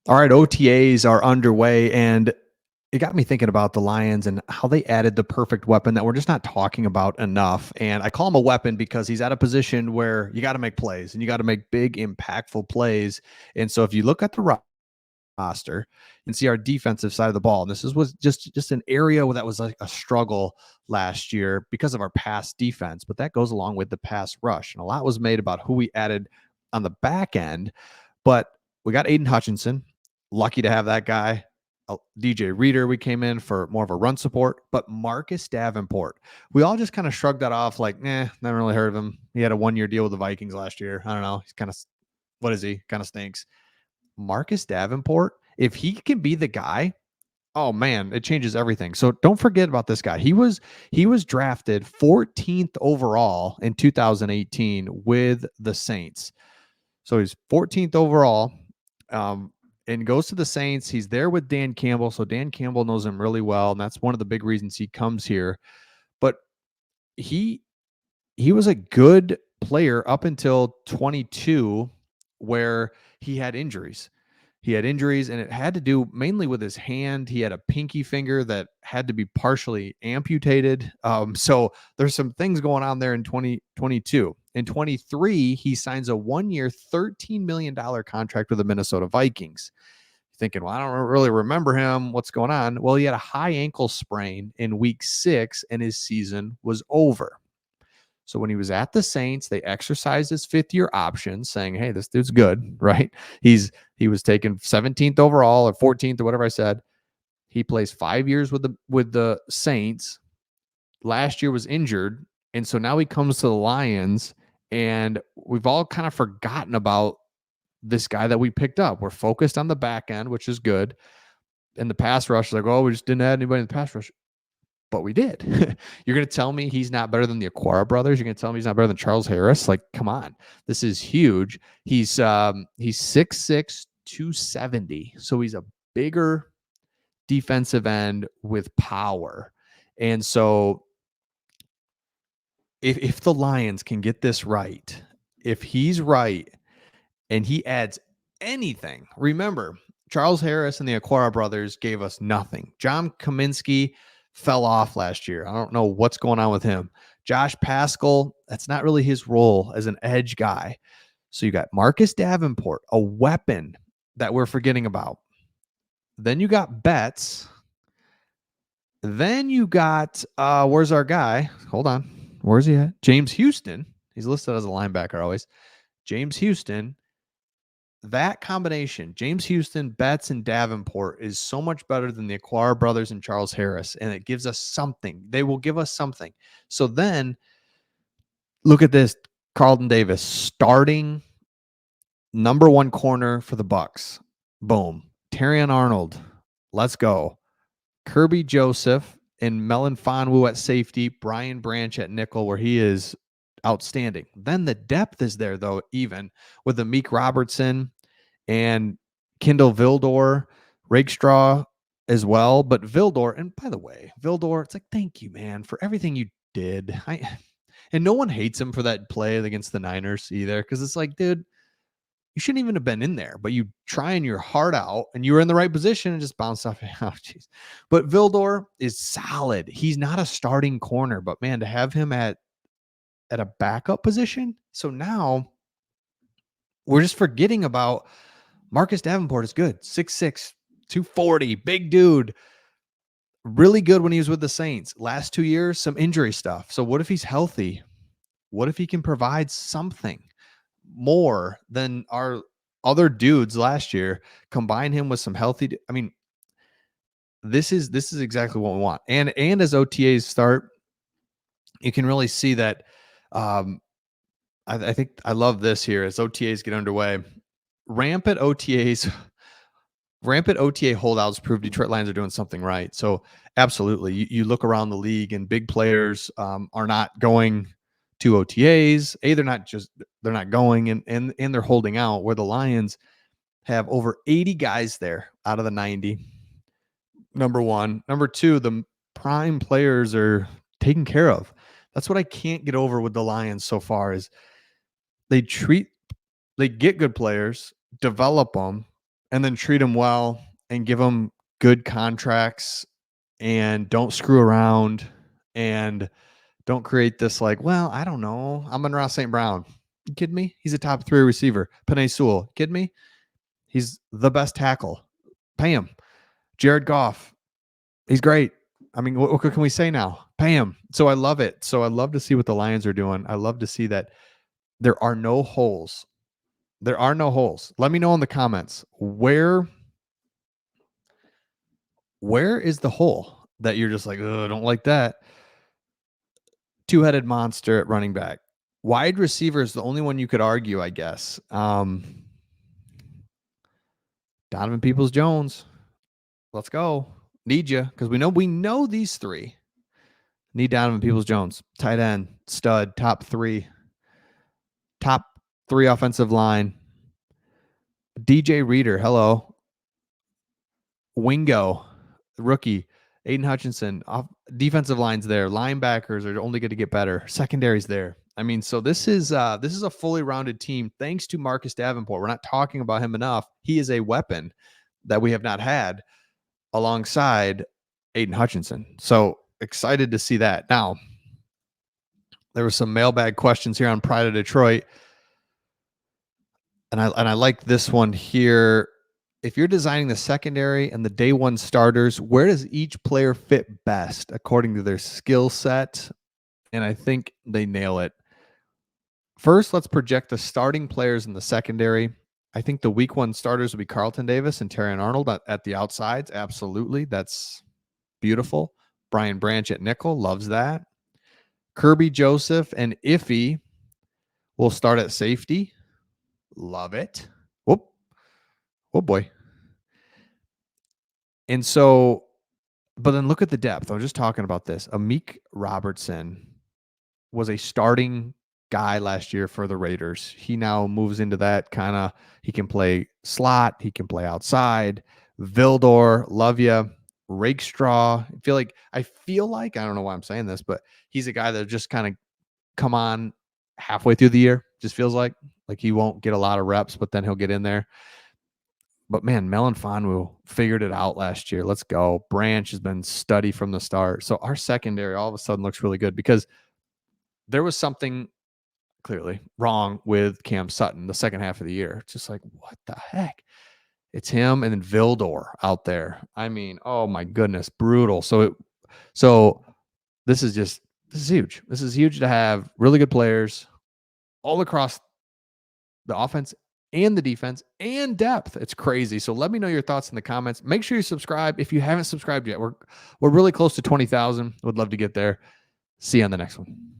All right, OTAs are underway, and it got me thinking about the Lions and how they added the perfect weapon that we're just not talking about enough. And I call him a weapon because he's at a position where you got to make plays and you got to make big, impactful plays. And so if you look at the roster and see our defensive side of the ball, and this was just an area that was like a struggle last year because of our pass defense, but that goes along with the pass rush. And a lot was made about who we added on the back end, but we got Aiden Hutchinson. Lucky to have that guy. DJ Reader, we came in for more of a run support, but Marcus Davenport, we all just kind of shrugged that off like, never really heard of him. He had a 1-year deal with the Vikings last year. I don't know. He's kind of, what is he? Kind of stinks. Marcus Davenport, if he can be the guy, oh man, it changes everything. So don't forget about this guy. He was drafted 14th overall in 2018 with the Saints. So he's 14th overall. And goes to the Saints. He's there with Dan Campbell. So Dan Campbell knows him really well. And that's one of the big reasons he comes here. But he was a good player up until 22, where he had injuries. And it had to do mainly with his hand. He had a pinky finger that had to be partially amputated. So there's some things going on there in 2022. In 23, he signs a 1-year, $13 million contract with the Minnesota Vikings. Thinking, well, I don't really remember him. What's going on? Well, he had a high ankle sprain in week 6, and his season was over. So when he was at the Saints, they exercised his 5th-year option, saying, hey, this dude's good, right? He was taken 17th overall or 14th or whatever I said. He plays 5 years with the Saints. Last year was injured, and so now he comes to the Lions, and we've all kind of forgotten about this guy that we picked up. We're focused on the back end, which is good. And the pass rush, like, oh, we just didn't add anybody in the pass rush. But we did. You're going to tell me he's not better than the Aquara brothers? You're going to tell me he's not better than Charles Harris? Like, come on. This is huge. He's 6'6", 270. So he's a bigger defensive end with power. And so if the Lions can get this right, if he's right and he adds anything, remember, Charles Harris and the Aquara brothers gave us nothing. John Kaminsky fell off last year. I don't know what's going on with him. Josh Paschal, that's not really his role as an edge guy. So you got Marcus Davenport, a weapon that we're forgetting about. Then you got Betts. Then you got, where's our guy? Hold on. Where's he at? James Houston. He's listed as a linebacker always. James Houston. That combination, James Houston, Betts, and Davenport, is so much better than the Aquara brothers and Charles Harris, and it gives us something. They will give us something. So then, look at this. Carlton Davis, starting number 1 corner for the Bucs. Boom. Terrion Arnold, let's go. Kirby Joseph and Melon Fonwu at safety. Brian Branch at nickel, where he is outstanding. Then the depth is there, though, even with Amik Robertson and Kindle Vildor, Rakestraw as well. But Vildor, and by the way, Vildor, it's like, thank you, man, for everything you did. And no one hates him for that play against the Niners either, because it's like, dude, you shouldn't even have been in there, but you trying your heart out and you were in the right position and just bounced off. Oh, geez. But Vildor is solid. He's not a starting corner, but man, to have him at a backup position. So now we're just forgetting about Marcus Davenport is good. 6'6", 240, big dude. Really good when he was with the Saints. Last 2 years, some injury stuff. So what if he's healthy? What if he can provide something more than our other dudes last year? Combine him with some healthy. I mean, this is exactly what we want. And as OTAs start, you can really see that. I think I love this here as OTAs get underway. Rampant OTA holdouts prove Detroit Lions are doing something right. So absolutely, you look around the league and big players are not going to OTAs. They're not going and they're holding out, where the Lions have over 80 guys there out of the 90. Number one. Number two, the prime players are taken care of. That's what I can't get over with the Lions so far is they get good players, develop them, and then treat them well and give them good contracts and don't screw around and don't create this like, well, I don't know. Amon-Ra St. Brown. You kidding me? He's a top 3 receiver. Penei Sewell. Kidding me? He's the best tackle. Pay him. Jared Goff. He's great. I mean, what can we say now? Pay him. So I love it. So I love to see what the Lions are doing. I love to see that there are no holes. There are no holes. Let me know in the comments where is the hole that you're just like, oh, I don't like that. Two-headed monster at running back. Wide receiver is the only one you could argue, I guess. Donovan Peoples-Jones. Let's go. Need you, because we know these 3. Need Donovan Peoples-Jones. Tight end, stud, top 3 offensive line. DJ Reader, hello. Wingo, rookie. Aiden Hutchinson, defensive lines there. Linebackers are only going to get better. Secondary's there. I mean, so this is a fully rounded team thanks to Marcus Davenport. We're not talking about him enough. He is a weapon that we have not had alongside Aiden Hutchinson. So excited to see that. Now, there were some mailbag questions here on Pride of Detroit. And I like this one here. If you're designing the secondary and the day one starters, where does each player fit best according to their skill set? And I think they nail it. First, let's project the starting players in the secondary. I think the week 1 starters will be Carlton Davis and Terrion Arnold at the outsides. Absolutely. That's beautiful. Brian Branch at nickel. Loves that. Kirby Joseph and Iffy will start at safety. Love it. Whoop. Oh boy. And so, but then look at the depth. I was just talking about this. Amik Robertson was a starting guy last year for the Raiders. He now moves into that kind of, he can play slot, he can play outside. Vildor, love you. Rakestraw. I feel like, I don't know why I'm saying this, but he's a guy that just kind of come on halfway through the year. Just feels like he won't get a lot of reps, but then he'll get in there. But man, Melon Fonwu figured it out last year. Let's go. Branch has been steady from the start. So our secondary all of a sudden looks really good because there was something clearly wrong with Cam Sutton the second half of the year. It's just like, what the heck? It's him and then Vildor out there. I mean, oh my goodness, brutal. So this is huge. This is huge to have really good players all across the offense and the defense and depth. It's crazy. So let me know your thoughts in the comments. Make sure you subscribe if you haven't subscribed yet. We're really close to 20,000. Would love to get there. See you on the next one.